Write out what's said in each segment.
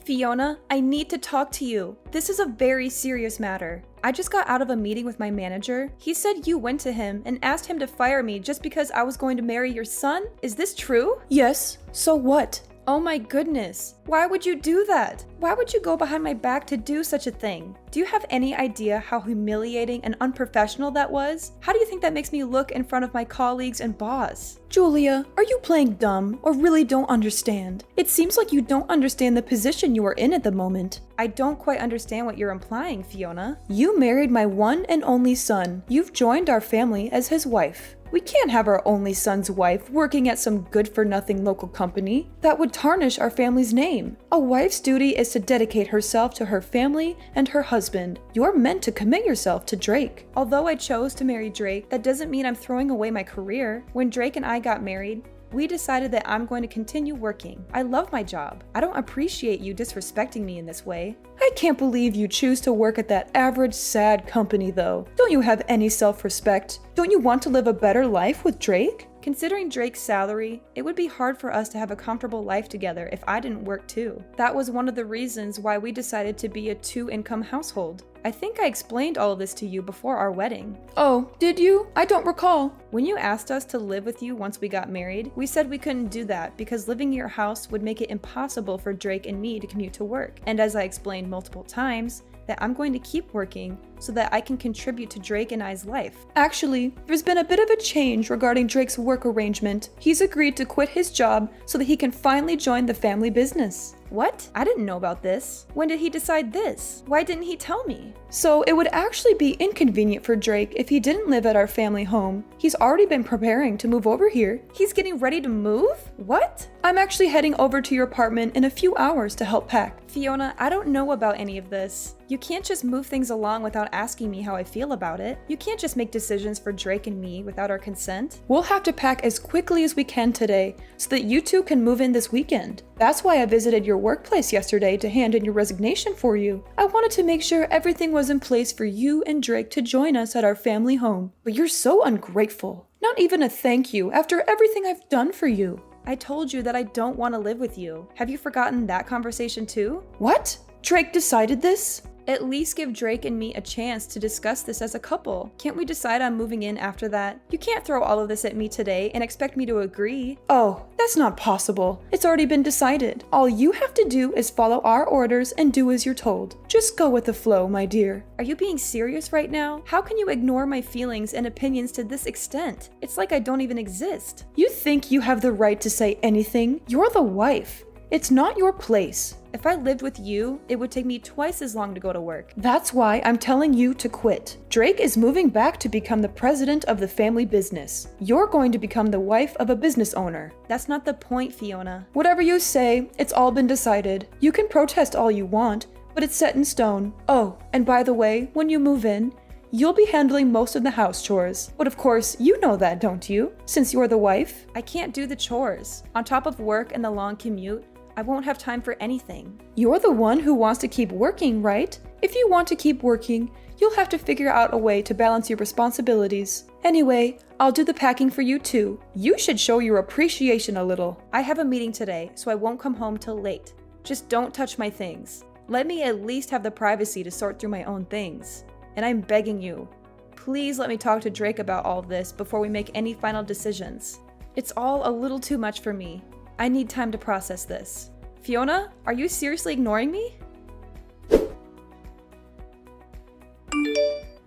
Fiona, I need to talk to you. This is a very serious matter. I just got out of a meeting with my manager. He said you went to him and asked him to fire me just because I was going to marry your son? Is this true? Yes. So what? Oh my goodness. Why would you do that? Why would you go behind my back to do such a thing? Do you have any idea how humiliating and unprofessional that was? How do you think that makes me look in front of my colleagues and boss? Julia, are you playing dumb or really don't understand? It seems like you don't understand the position you are in at the moment. I don't quite understand what you're implying, Fiona. You married my one and only son. You've joined our family as his wife. We can't have our only son's wife working at some good-for-nothing local company. That would tarnish our family's name. A wife's duty is to dedicate herself to her family and her husband. You're meant to commit yourself to Drake. Although I chose to marry Drake, that doesn't mean I'm throwing away my career. When Drake and I got married, we decided that I'm going to continue working. I love my job. I don't appreciate you disrespecting me in this way. I can't believe you choose to work at that average, sad company though. Don't you have any self-respect? Don't you want to live a better life with Drake? Considering Drake's salary, it would be hard for us to have a comfortable life together if I didn't work too. That was one of the reasons why we decided to be a two-income household. I think I explained all of this to you before our wedding. Oh, did you? I don't recall. When you asked us to live with you once we got married, we said we couldn't do that because living in your house would make it impossible for Drake and me to commute to work. And as I explained multiple times, that I'm going to keep working so that I can contribute to Drake and I's life. Actually, there's been a bit of a change regarding Drake's work arrangement. He's agreed to quit his job so that he can finally join the family business. What? I didn't know about this. When did he decide this? Why didn't he tell me? So it would actually be inconvenient for Drake if he didn't live at our family home. He's already been preparing to move over here. He's getting ready to move? What? I'm actually heading over to your apartment in a few hours to help pack. Fiona, I don't know about any of this. You can't just move things along without asking me how I feel about it. You can't just make decisions for Drake and me without our consent. We'll have to pack as quickly as we can today so that you two can move in this weekend. That's why I visited your workplace yesterday to hand in your resignation for you. I wanted to make sure everything was in place for you and Drake to join us at our family home. But you're so ungrateful. Not even a thank you after everything I've done for you. I told you that I don't want to live with you. Have you forgotten that conversation too? What? Drake decided this? At least give Drake and me a chance to discuss this as a couple. Can't we decide on moving in after that? You can't throw all of this at me today and expect me to agree. Oh, that's not possible. It's already been decided. All you have to do is follow our orders and do as you're told. Just go with the flow, my dear. Are you being serious right now? How can you ignore my feelings and opinions to this extent? It's like I don't even exist. You think you have the right to say anything? You're the wife. It's not your place. If I lived with you, it would take me twice as long to go to work. That's why I'm telling you to quit. Drake is moving back to become the president of the family business. You're going to become the wife of a business owner. That's not the point, Fiona. Whatever you say, it's all been decided. You can protest all you want, but it's set in stone. Oh, and by the way, when you move in, you'll be handling most of the house chores. But of course, you know that, don't you? Since you're the wife. I can't do the chores. On top of work and the long commute, I won't have time for anything. You're the one who wants to keep working, right? If you want to keep working, you'll have to figure out a way to balance your responsibilities. Anyway, I'll do the packing for you too. You should show your appreciation a little. I have a meeting today, so I won't come home till late. Just don't touch my things. Let me at least have the privacy to sort through my own things. And I'm begging you, please let me talk to Drake about all of this before we make any final decisions. It's all a little too much for me. I need time to process this. Fiona, are you seriously ignoring me?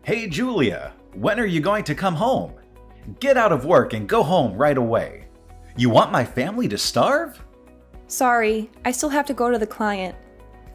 Hey Julia, when are you going to come home? Get out of work and go home right away. You want my family to starve? Sorry, I still have to go to the client.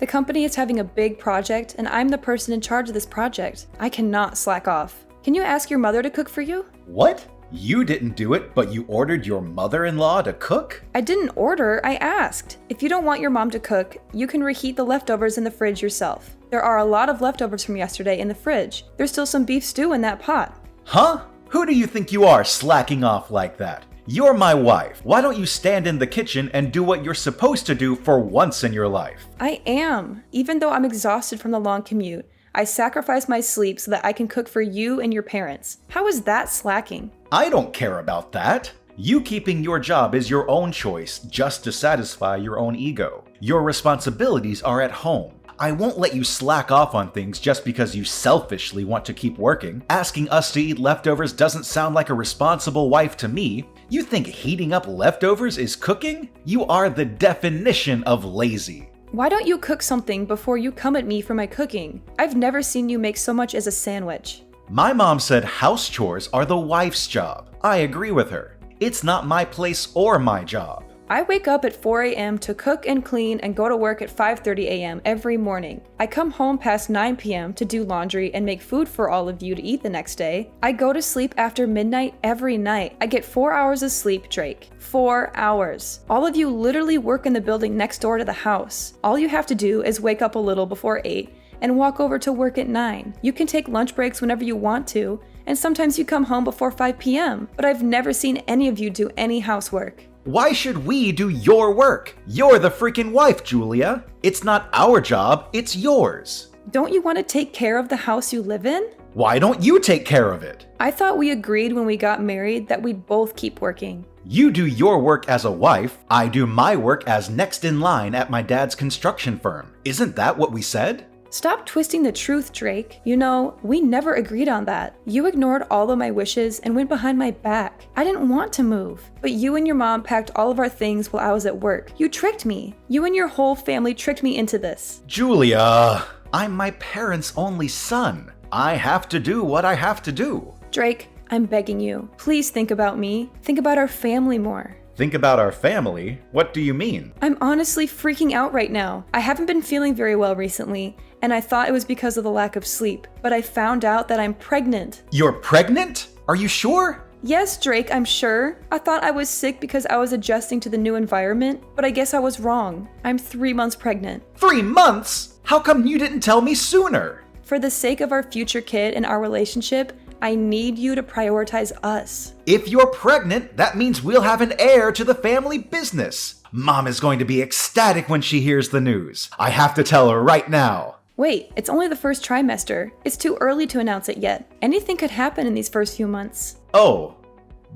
The company is having a big project and I'm the person in charge of this project. I cannot slack off. Can you ask your mother to cook for you? What? You didn't do it, but you ordered your mother-in-law to cook? I didn't order, I asked. If you don't want your mom to cook, you can reheat the leftovers in the fridge yourself. There are a lot of leftovers from yesterday in the fridge. There's still some beef stew in that pot. Huh? Who do you think you are slacking off like that? You're my wife. Why don't you stand in the kitchen and do what you're supposed to do for once in your life? I am. Even though I'm exhausted from the long commute, I sacrifice my sleep so that I can cook for you and your parents. How is that slacking? I don't care about that. You keeping your job is your own choice just to satisfy your own ego. Your responsibilities are at home. I won't let you slack off on things just because you selfishly want to keep working. Asking us to eat leftovers doesn't sound like a responsible wife to me. You think heating up leftovers is cooking? You are the definition of lazy. Why don't you cook something before you come at me for my cooking? I've never seen you make so much as a sandwich. My mom said house chores are the wife's job. I agree with her. It's not my place or my job. I wake up at 4 a.m. to cook and clean and go to work at 5:30 a.m. every morning. I come home past 9 p.m. to do laundry and make food for all of you to eat the next day. I go to sleep after midnight every night. I get 4 hours of sleep, Drake. 4 hours. All of you literally work in the building next door to the house. All you have to do is wake up a little before 8 and walk over to work at 9. You can take lunch breaks whenever you want to, and sometimes you come home before 5 p.m., but I've never seen any of you do any housework. Why should we do your work? You're the freaking wife, Julia. It's not our job, it's yours. Don't you want to take care of the house you live in? Why don't you take care of it? I thought we agreed when we got married that we'd both keep working. You do your work as a wife, I do my work as next in line at my dad's construction firm. Isn't that what we said? Stop twisting the truth, Drake. You know, we never agreed on that. You ignored all of my wishes and went behind my back. I didn't want to move, but you and your mom packed all of our things while I was at work. You tricked me. You and your whole family tricked me into this. Julia, I'm my parents' only son. I have to do what I have to do. Drake, I'm begging you. Please think about me. Think about our family more. Think about our family? What do you mean? I'm honestly freaking out right now. I haven't been feeling very well recently, and I thought it was because of the lack of sleep, but I found out that I'm pregnant. You're pregnant? Are you sure? Yes, Drake, I'm sure. I thought I was sick because I was adjusting to the new environment, but I guess I was wrong. I'm 3 months pregnant. 3 months? How come you didn't tell me sooner? For the sake of our future kid and our relationship, I need you to prioritize us. If you're pregnant, that means we'll have an heir to the family business. Mom is going to be ecstatic when she hears the news. I have to tell her right now. Wait, it's only the first trimester. It's too early to announce it yet. Anything could happen in these first few months. Oh,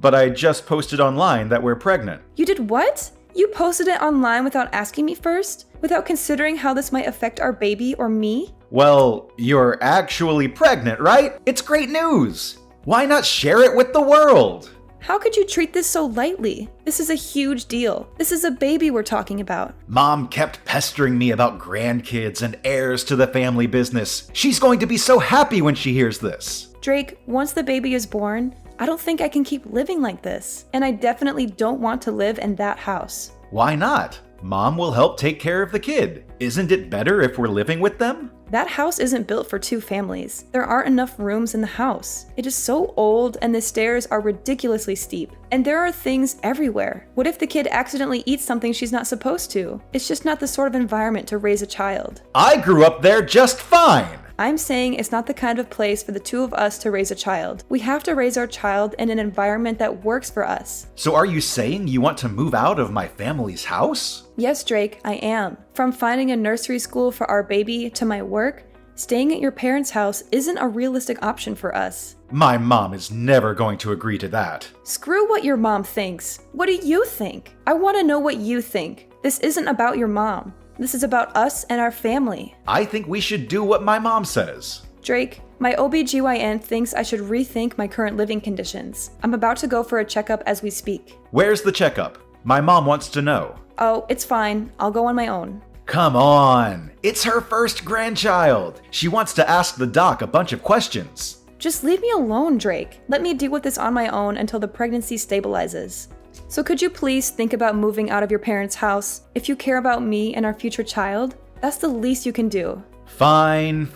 but I just posted online that we're pregnant. You did what? You posted it online without asking me first? Without considering how this might affect our baby or me? Well, you're actually pregnant, right? It's great news. Why not share it with the world? How could you treat this so lightly? This is a huge deal. This is a baby we're talking about. Mom kept pestering me about grandkids and heirs to the family business. She's going to be so happy when she hears this. Drake, once the baby is born, I don't think I can keep living like this. And I definitely don't want to live in that house. Why not? Mom will help take care of the kid. Isn't it better if we're living with them? That house isn't built for 2 families. There aren't enough rooms in the house. It is so old and the stairs are ridiculously steep. And there are things everywhere. What if the kid accidentally eats something she's not supposed to? It's just not the sort of environment to raise a child. I grew up there just fine. I'm saying it's not the kind of place for the 2 of us to raise a child. We have to raise our child in an environment that works for us. So are you saying you want to move out of my family's house? Yes, Drake, I am. From finding a nursery school for our baby to my work, staying at your parents' house isn't a realistic option for us. My mom is never going to agree to that. Screw what your mom thinks. What do you think? I want to know what you think. This isn't about your mom. This is about us and our family. I think we should do what my mom says. Drake, my OBGYN thinks I should rethink my current living conditions. I'm about to go for a checkup as we speak. Where's the checkup? My mom wants to know. Oh, it's fine. I'll go on my own. Come on. It's her first grandchild. She wants to ask the doc a bunch of questions. Just leave me alone, Drake. Let me deal with this on my own until the pregnancy stabilizes. So could you please think about moving out of your parents' house? If you care about me and our future child, that's the least you can do. Fine.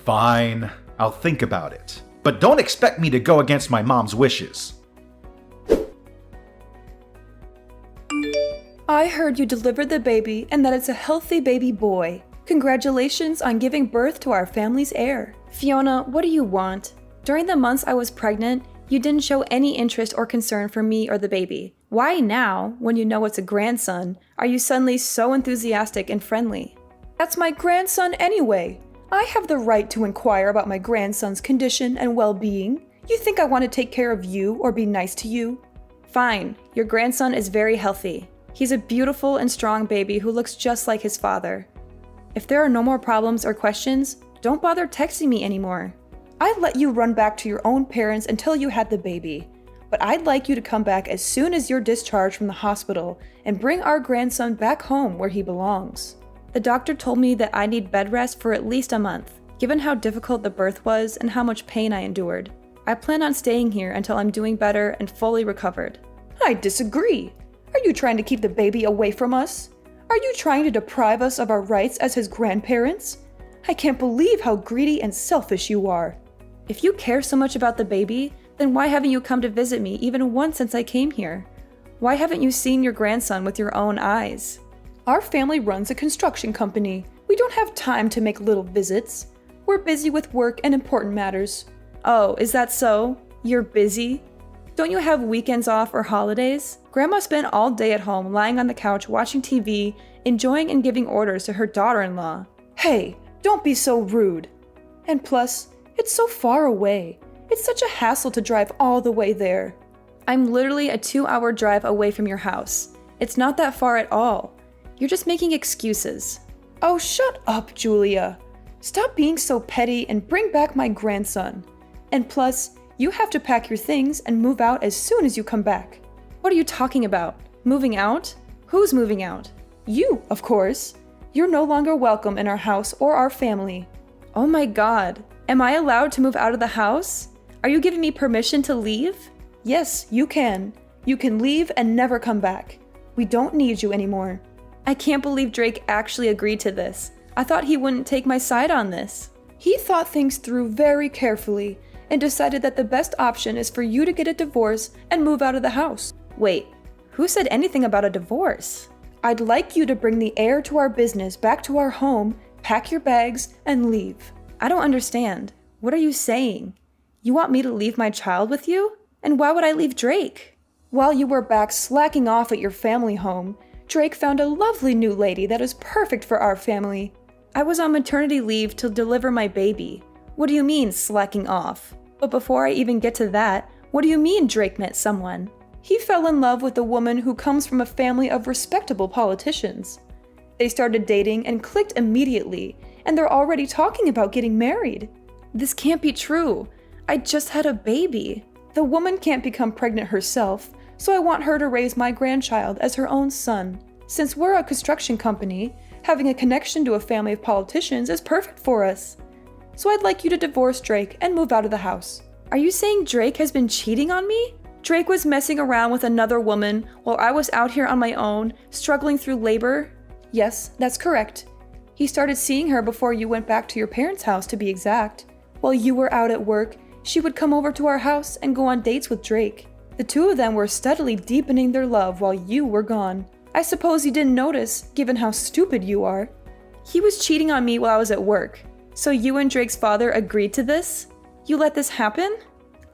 I'll think about it. But don't expect me to go against my mom's wishes. I heard you delivered the baby and that it's a healthy baby boy. Congratulations on giving birth to our family's heir. Fiona, what do you want? During the months I was pregnant, you didn't show any interest or concern for me or the baby. Why now, when you know it's a grandson, are you suddenly so enthusiastic and friendly? That's my grandson anyway. I have the right to inquire about my grandson's condition and well-being. You think I want to take care of you or be nice to you? Fine, your grandson is very healthy. He's a beautiful and strong baby who looks just like his father. If there are no more problems or questions, don't bother texting me anymore. I'd let you run back to your own parents until you had the baby, but I'd like you to come back as soon as you're discharged from the hospital and bring our grandson back home where he belongs. The doctor told me that I need bed rest for at least a month, given how difficult the birth was and how much pain I endured. I plan on staying here until I'm doing better and fully recovered. I disagree. Are you trying to keep the baby away from us? Are you trying to deprive us of our rights as his grandparents? I can't believe how greedy and selfish you are. If you care so much about the baby, then why haven't you come to visit me even once since I came here? Why haven't you seen your grandson with your own eyes? Our family runs a construction company. We don't have time to make little visits. We're busy with work and important matters. Oh, is that so? You're busy? Don't you have weekends off or holidays? Grandma spent all day at home lying on the couch watching TV, enjoying and giving orders to her daughter-in-law. Hey, don't be so rude. And plus, it's so far away. It's such a hassle to drive all the way there. I'm literally a 2-hour drive away from your house. It's not that far at all. You're just making excuses. Oh, shut up, Julia. Stop being so petty and bring back my grandson. And plus, you have to pack your things and move out as soon as you come back. What are you talking about? Moving out? Who's moving out? You, of course. You're no longer welcome in our house or our family. Oh my god. Am I allowed to move out of the house? Are you giving me permission to leave? Yes, you can. You can leave and never come back. We don't need you anymore. I can't believe Drake actually agreed to this. I thought he wouldn't take my side on this. He thought things through very carefully and decided that the best option is for you to get a divorce and move out of the house. Wait, who said anything about a divorce? I'd like you to bring the heir to our business back to our home, pack your bags, and leave. I don't understand. What are you saying? You want me to leave my child with you? And why would I leave Drake? While you were back slacking off at your family home, Drake found a lovely new lady that is perfect for our family. I was on maternity leave to deliver my baby. What do you mean, slacking off? But before I even get to that, what do you mean Drake met someone? He fell in love with a woman who comes from a family of respectable politicians. They started dating and clicked immediately, and they're already talking about getting married. This can't be true. I just had a baby. The woman can't become pregnant herself, so I want her to raise my grandchild as her own son. Since we're a construction company, having a connection to a family of politicians is perfect for us. So I'd like you to divorce Drake and move out of the house. Are you saying Drake has been cheating on me? Drake was messing around with another woman while I was out here on my own, struggling through labor? Yes, that's correct. He started seeing her before you went back to your parents' house, to be exact. While you were out at work, she would come over to our house and go on dates with Drake. The two of them were steadily deepening their love while you were gone. I suppose you didn't notice, given how stupid you are. He was cheating on me while I was at work. So you and Drake's father agreed to this? You let this happen?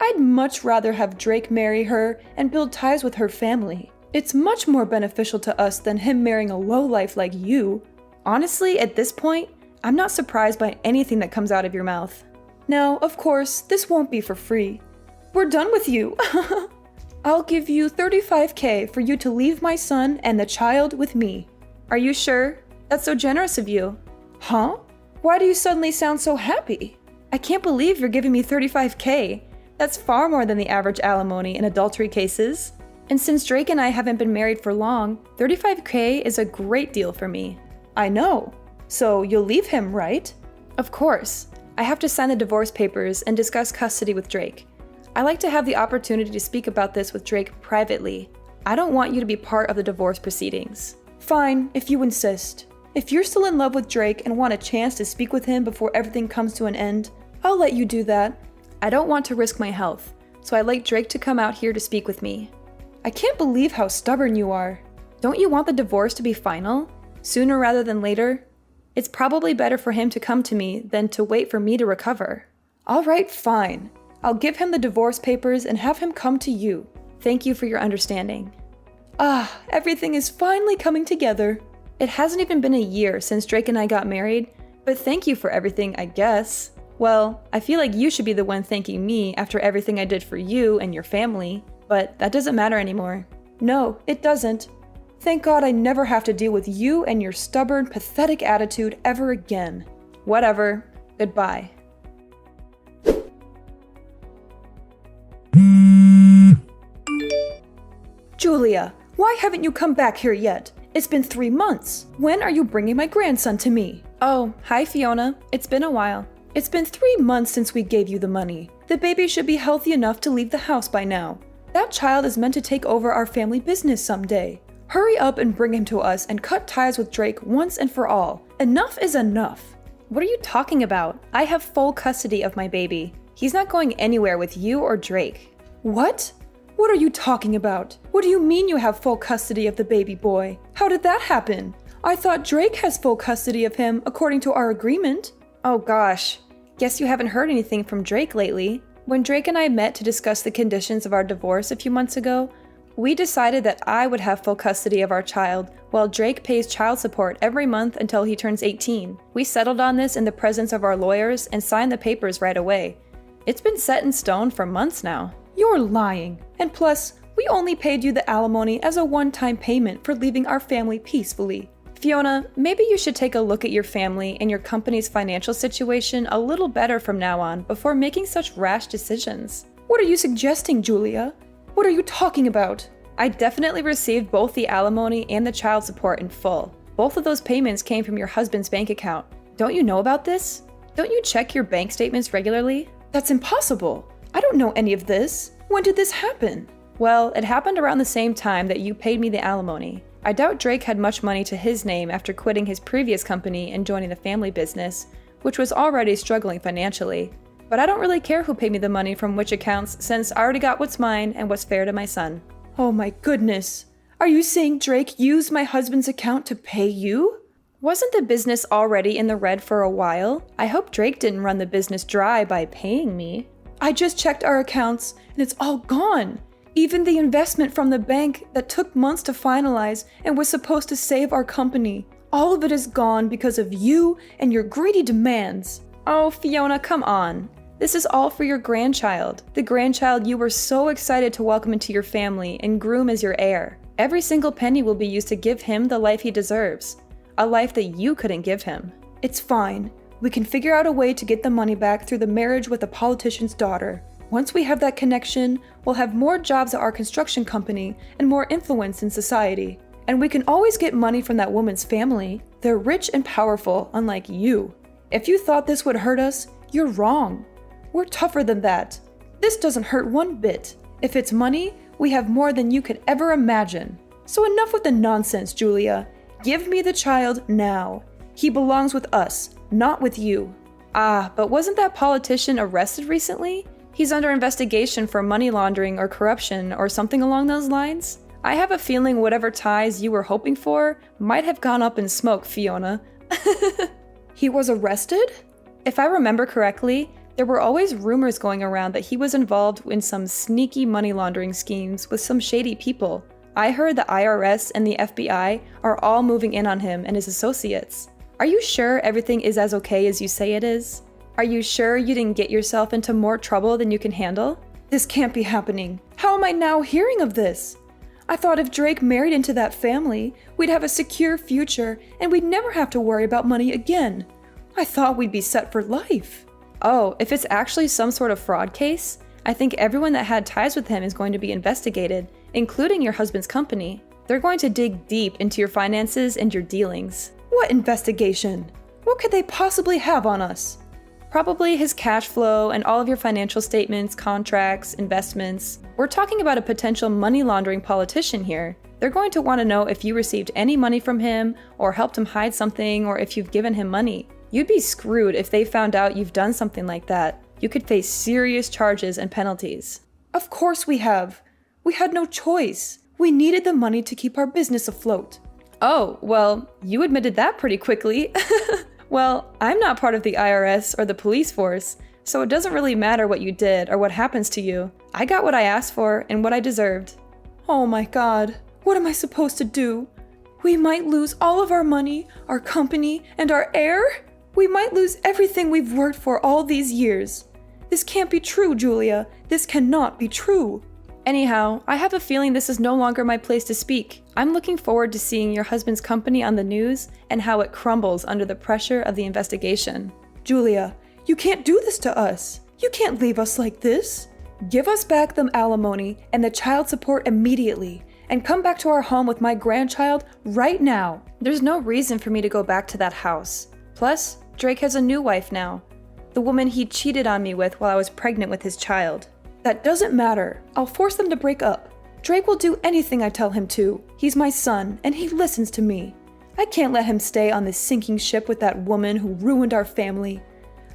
I'd much rather have Drake marry her and build ties with her family. It's much more beneficial to us than him marrying a lowlife like you. Honestly, at this point, I'm not surprised by anything that comes out of your mouth. Now, of course, this won't be for free. We're done with you. I'll give you $35,000 for you to leave my son and the child with me. Are you sure? That's so generous of you. Huh? Why do you suddenly sound so happy? I can't believe you're giving me $35,000. That's far more than the average alimony in adultery cases. And since Drake and I haven't been married for long, $35,000 is a great deal for me. I know. So you'll leave him, right? Of course. I have to sign the divorce papers and discuss custody with Drake. I like to have the opportunity to speak about this with Drake privately. I don't want you to be part of the divorce proceedings. Fine, if you insist. If you're still in love with Drake and want a chance to speak with him before everything comes to an end, I'll let you do that. I don't want to risk my health, so I'd like Drake to come out here to speak with me. I can't believe how stubborn you are. Don't you want the divorce to be final? Sooner rather than later? It's probably better for him to come to me than to wait for me to recover. All right, fine. I'll give him the divorce papers and have him come to you. Thank you for your understanding. Ah, everything is finally coming together. It hasn't even been a year since Drake and I got married, but thank you for everything, I guess. Well, I feel like you should be the one thanking me after everything I did for you and your family. but that doesn't matter anymore. No, it doesn't. Thank God I never have to deal with you and your stubborn, pathetic attitude ever again. Whatever. Goodbye. Julia, why haven't you come back here yet? It's been 3 months. When are you bringing my grandson to me? Oh, hi Fiona. It's been a while. It's been 3 months since we gave you the money. The baby should be healthy enough to leave the house by now. That child is meant to take over our family business someday. Hurry up and bring him to us and cut ties with Drake once and for all. Enough is enough. What are you talking about? I have full custody of my baby. He's not going anywhere with you or Drake. What? What are you talking about? What do you mean you have full custody of the baby boy? How did that happen? I thought Drake has full custody of him according to our agreement. Oh gosh. Guess you haven't heard anything from Drake lately. When Drake and I met to discuss the conditions of our divorce a few months ago, we decided that I would have full custody of our child, while Drake pays child support every month until he turns 18. We settled on this in the presence of our lawyers and signed the papers right away. It's been set in stone for months now. You're lying. And plus, we only paid you the alimony as a one-time payment for leaving our family peacefully. Fiona, maybe you should take a look at your family and your company's financial situation a little better from now on before making such rash decisions. What are you suggesting, Julia? What are you talking about? I definitely received both the alimony and the child support in full. Both of those payments came from your husband's bank account. Don't you know about this? Don't you check your bank statements regularly? That's impossible. I don't know any of this. When did this happen? Well, it happened around the same time that you paid me the alimony. I doubt Drake had much money to his name after quitting his previous company and joining the family business, which was already struggling financially. But I don't really care who paid me the money from which accounts, since I already got what's mine and what's fair to my son. Oh my goodness. Are you saying Drake used my husband's account to pay you? Wasn't the business already in the red for a while? I hope Drake didn't run the business dry by paying me. I just checked our accounts and it's all gone. Even the investment from the bank that took months to finalize and was supposed to save our company. All of it is gone because of you and your greedy demands. Oh, Fiona, come on. This is all for your grandchild. The grandchild you were so excited to welcome into your family and groom as your heir. Every single penny will be used to give him the life he deserves. A life that you couldn't give him. It's fine. We can figure out a way to get the money back through the marriage with a politician's daughter. Once we have that connection, we'll have more jobs at our construction company and more influence in society. And we can always get money from that woman's family. They're rich and powerful, unlike you. If you thought this would hurt us, you're wrong. We're tougher than that. This doesn't hurt one bit. If it's money, we have more than you could ever imagine. So enough with the nonsense, Julia. Give me the child now. He belongs with us, not with you. Ah, but wasn't that politician arrested recently? He's under investigation for money laundering or corruption or something along those lines. I have a feeling whatever ties you were hoping for might have gone up in smoke, Fiona. He was arrested? If I remember correctly, there were always rumors going around that he was involved in some sneaky money laundering schemes with some shady people. I heard the IRS and the FBI are all moving in on him and his associates. Are you sure everything is as okay as you say it is? Are you sure you didn't get yourself into more trouble than you can handle? This can't be happening. How am I now hearing of this? I thought if Drake married into that family, we'd have a secure future and we'd never have to worry about money again. I thought we'd be set for life. Oh, if it's actually some sort of fraud case, I think everyone that had ties with him is going to be investigated, including your husband's company. They're going to dig deep into your finances and your dealings. What investigation? What could they possibly have on us? Probably his cash flow and all of your financial statements, contracts, investments. We're talking about a potential money laundering politician here. They're going to want to know if you received any money from him, or helped him hide something, or if you've given him money. You'd be screwed if they found out you've done something like that. You could face serious charges and penalties. Of course we have. We had no choice. We needed the money to keep our business afloat. Oh, well, you admitted that pretty quickly. Well, I'm not part of the IRS or the police force, so it doesn't really matter what you did or what happens to you. I got what I asked for and what I deserved. Oh my God, what am I supposed to do? We might lose all of our money, our company, and our heir? We might lose everything we've worked for all these years. This can't be true, Julia. This cannot be true. Anyhow, I have a feeling this is no longer my place to speak. I'm looking forward to seeing your husband's company on the news and how it crumbles under the pressure of the investigation. Julia, you can't do this to us. You can't leave us like this. Give us back the alimony and the child support immediately, and come back to our home with my grandchild right now. There's no reason for me to go back to that house. Plus, Drake has a new wife now. The woman he cheated on me with while I was pregnant with his child. That doesn't matter. I'll force them to break up. Drake will do anything I tell him to. He's my son, and he listens to me. I can't let him stay on this sinking ship with that woman who ruined our family.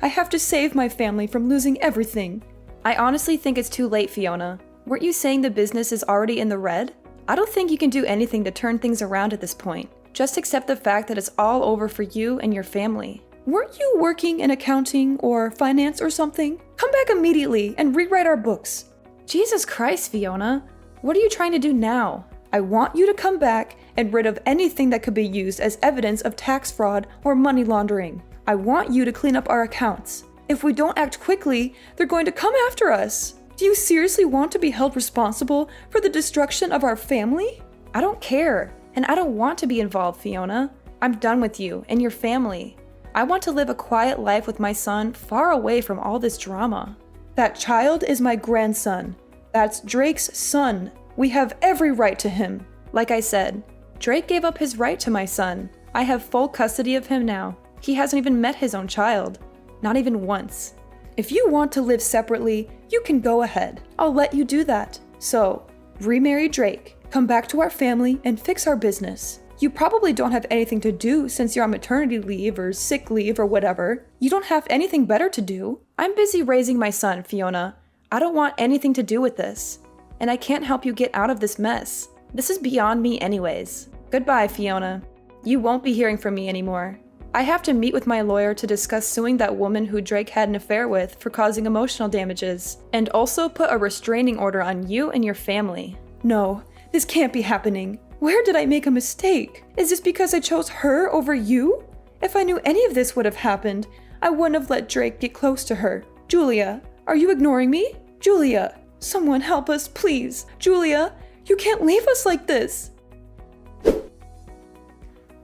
I have to save my family from losing everything. I honestly think it's too late, Fiona. Weren't you saying the business is already in the red? I don't think you can do anything to turn things around at this point. Just accept the fact that it's all over for you and your family. Weren't you working in accounting or finance or something? Come back immediately and rewrite our books. Jesus Christ, Fiona. What are you trying to do now? I want you to come back and rid of anything that could be used as evidence of tax fraud or money laundering. I want you to clean up our accounts. If we don't act quickly, they're going to come after us. Do you seriously want to be held responsible for the destruction of our family? I don't care, and I don't want to be involved, Fiona. I'm done with you and your family. I want to live a quiet life with my son far away from all this drama. That child is my grandson. That's Drake's son. We have every right to him. Like I said, Drake gave up his right to my son. I have full custody of him now. He hasn't even met his own child. Not even once. If you want to live separately, you can go ahead. I'll let you do that. So, remarry Drake, come back to our family, and fix our business. You probably don't have anything to do since you're on maternity leave or sick leave or whatever. You don't have anything better to do. I'm busy raising my son, Fiona. I don't want anything to do with this. And I can't help you get out of this mess. This is beyond me anyways. Goodbye, Fiona. You won't be hearing from me anymore. I have to meet with my lawyer to discuss suing that woman who Drake had an affair with for causing emotional damages, and also put a restraining order on you and your family. No, this can't be happening. Where did I make a mistake? Is this because I chose her over you? If I knew any of this would have happened, I wouldn't have let Drake get close to her. Julia, are you ignoring me? Julia, someone help us, please. Julia, you can't leave us like this.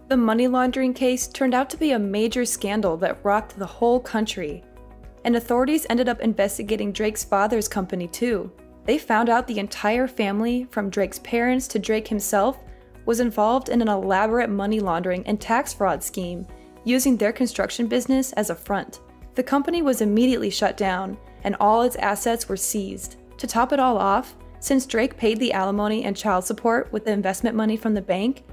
The money laundering case turned out to be a major scandal that rocked the whole country. And authorities ended up investigating Drake's father's company too. They found out the entire family, from Drake's parents to Drake himself, was involved in an elaborate money laundering and tax fraud scheme, using their construction business as a front. The company was immediately shut down, and all its assets were seized. To top it all off, since Drake paid the alimony and child support with the investment money from the bank,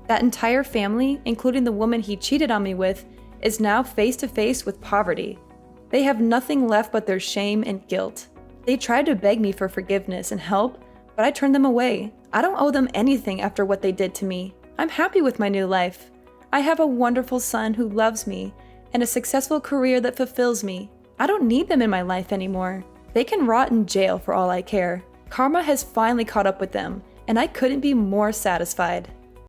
that entire family, including the woman he cheated on me with, is now face to face with poverty. They have nothing left but their shame and guilt. They tried to beg me for forgiveness and help, but I turned them away. I don't owe them anything after what they did to me. I'm happy with my new life. I have a wonderful son who loves me, and a successful career that fulfills me. I don't need them in my life anymore. They can rot in jail for all I care. Karma has finally caught up with them, and I couldn't be more satisfied.